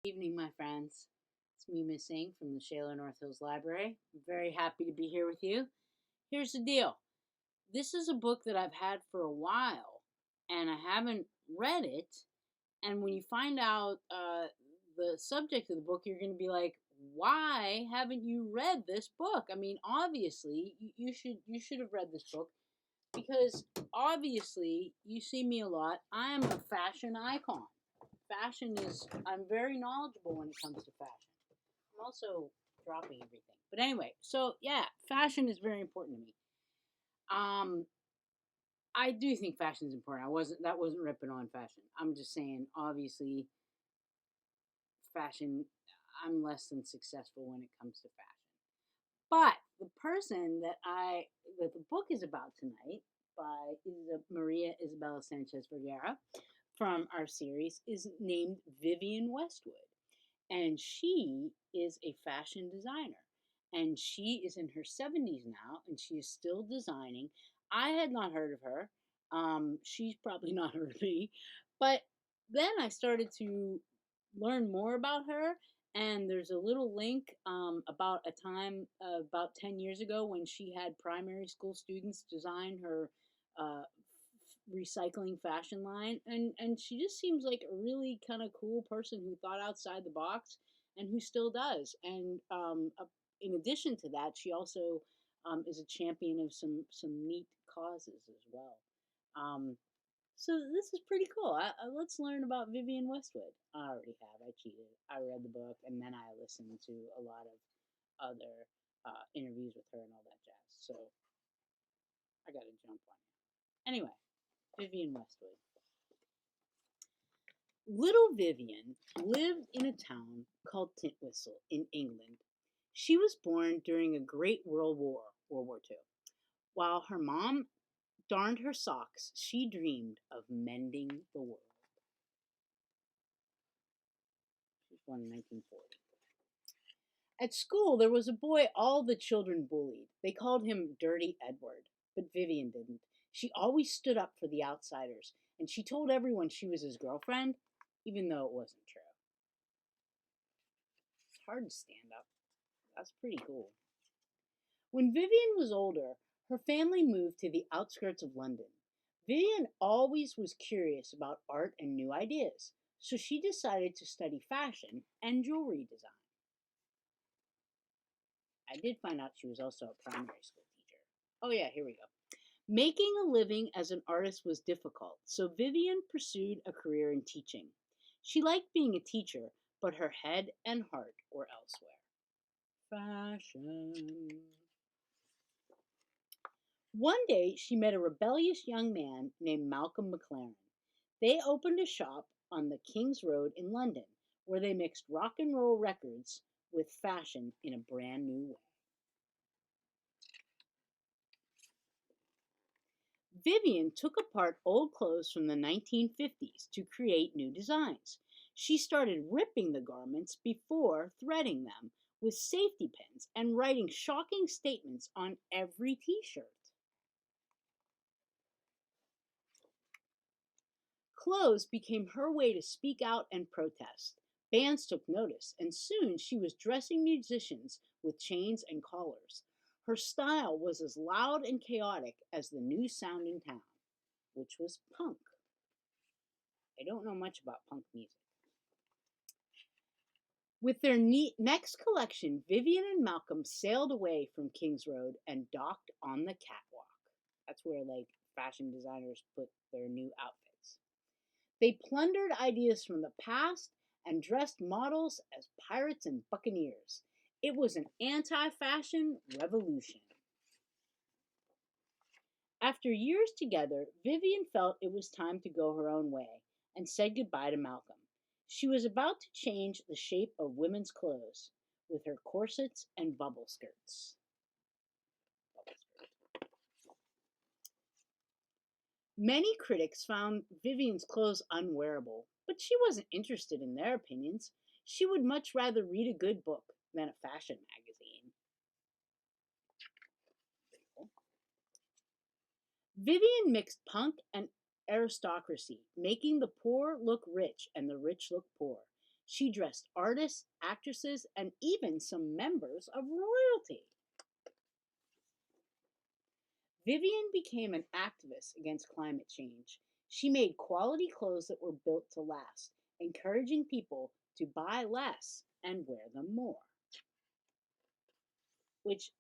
Evening, my friends. It's me, Miss Singh from the Shaler North Hills Library. I'm very happy to be here with you. Here's the deal. This is a book that I've had for a while, and I haven't read it. And when you find out the subject of the book, you're going to be like, "Why haven't you read this book?" I mean, obviously, you should have read this book because obviously you see me a lot. I am a fashion icon. I'm very knowledgeable when it comes to fashion. I'm also dropping everything. But anyway, so yeah, fashion is very important to me. Um, I do think fashion is important. That wasn't ripping on fashion. I'm just saying, obviously, fashion. I'm less than successful when it comes to fashion. But the person that the book is about tonight by Maria Isabella Sanchez Vergara from our series is named Vivienne Westwood. And she is a fashion designer. And she is in her 70s now, and she is still designing. I had not heard of her. She's probably not heard of me. But then I started to learn more about her, and there's a little link about a time about 10 years ago when she had primary school students design her uh, recycling fashion line, and she just seems like a really kind of cool person who thought outside the box and who still does. And in addition to that, she also is a champion of some neat causes as well. um, so this is pretty cool. Let's learn about Vivienne Westwood. I already have. I cheated. I read the book and then I listened to a lot of other interviews with her and all that jazz. So I got to jump on you. Anyway, Vivienne Westwood. Little Vivienne lived in a town called Tintwistle in England. She was born during a great world war, World War II. While her mom darned her socks, she dreamed of mending the world. She was born in 1940. At school, there was a boy all the children bullied. They called him Dirty Edward, but Vivienne didn't. She always stood up for the outsiders, and she told everyone she was his girlfriend, even though it wasn't true. It's hard to stand up. That's pretty cool. When Vivienne was older, her family moved to the outskirts of London. Vivienne always was curious about art and new ideas, so she decided to study fashion and jewelry design. I did find out she was also a primary school teacher. Oh, yeah, here we go. Making a living as an artist was difficult, so Vivienne pursued a career in teaching. She liked being a teacher, but her head and heart were elsewhere. Fashion. One day, she met a rebellious young man named Malcolm McLaren. They opened a shop on the King's Road in London, where they mixed rock and roll records with fashion in a brand new way. Vivienne took apart old clothes from the 1950s to create new designs. She started ripping the garments before threading them with safety pins and writing shocking statements on every t-shirt. Clothes became her way to speak out and protest. Bands took notice, and soon she was dressing musicians with chains and collars. Her style was as loud and chaotic as the new sound in town, which was punk. I don't know much about punk music. With their next collection, Vivienne and Malcolm sailed away from King's Road and docked on the catwalk. That's where like fashion designers put their new outfits. They plundered ideas from the past and dressed models as pirates and buccaneers. It was an anti-fashion revolution. After years together, Vivienne felt it was time to go her own way and said goodbye to Malcolm. She was about to change the shape of women's clothes with her corsets and bubble skirts. Many critics found Vivienne's clothes unwearable, but she wasn't interested in their opinions. She would much rather read a good book than a fashion magazine. Vivienne mixed punk and aristocracy, making the poor look rich and the rich look poor. She dressed artists, actresses, and even some members of royalty. Vivienne became an activist against climate change. She made quality clothes that were built to last, encouraging people to buy less and wear them more, which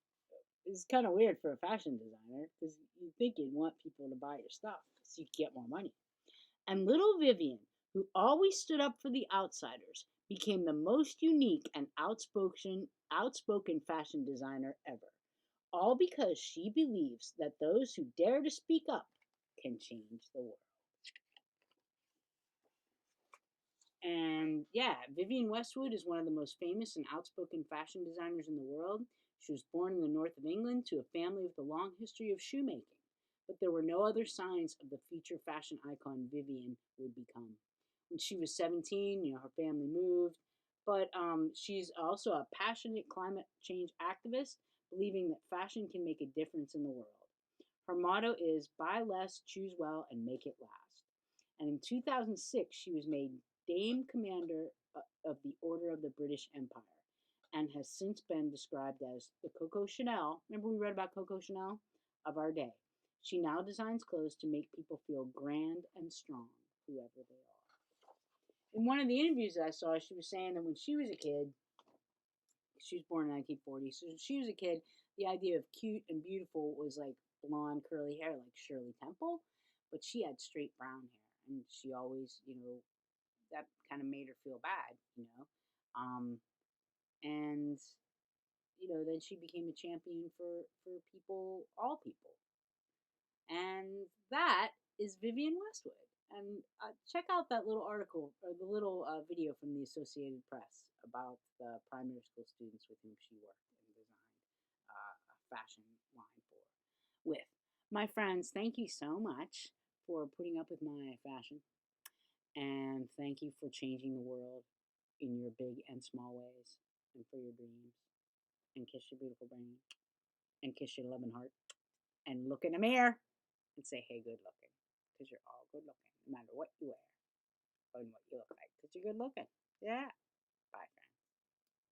is kind of weird for a fashion designer because you think you'd want people to buy your stuff so you get more money. And little Vivienne, who always stood up for the outsiders, became the most unique and outspoken fashion designer ever. All because she believes that those who dare to speak up can change the world. And yeah, Vivienne Westwood is one of the most famous and outspoken fashion designers in the world. She was born in the north of England to a family with a long history of shoemaking, but there were no other signs of the future fashion icon Vivienne would become. When she was 17, her family moved, but she's also a passionate climate change activist, believing that fashion can make a difference in the world. Her motto is buy less, choose well, and make it last. And in 2006, she was made Dame Commander of the Order of the British Empire and has since been described as the Coco Chanel. Remember we read about Coco Chanel? Of our day. She now designs clothes to make people feel grand and strong, whoever they are. In one of the interviews that I saw, she was saying that when she was a kid, she was born in 1940, so when she was a kid, the idea of cute and beautiful was like blonde curly hair like Shirley Temple, but she had straight brown hair, and she always, that kind of made her feel bad, and then she became a champion for people, all people, and that is Vivienne Westwood. And check out that little article or the little video from the Associated Press about the primary school students with whom she worked and designed a fashion line with. My friends, thank you so much for putting up with my fashion, and thank you for changing the world in your big and small ways and for your dreams. And kiss your beautiful brain and kiss your loving heart and look in the mirror and say, hey, good looking. Because you're all good looking, no matter what you wear and what you look like. Because you're good looking. Yeah. Bye, friends.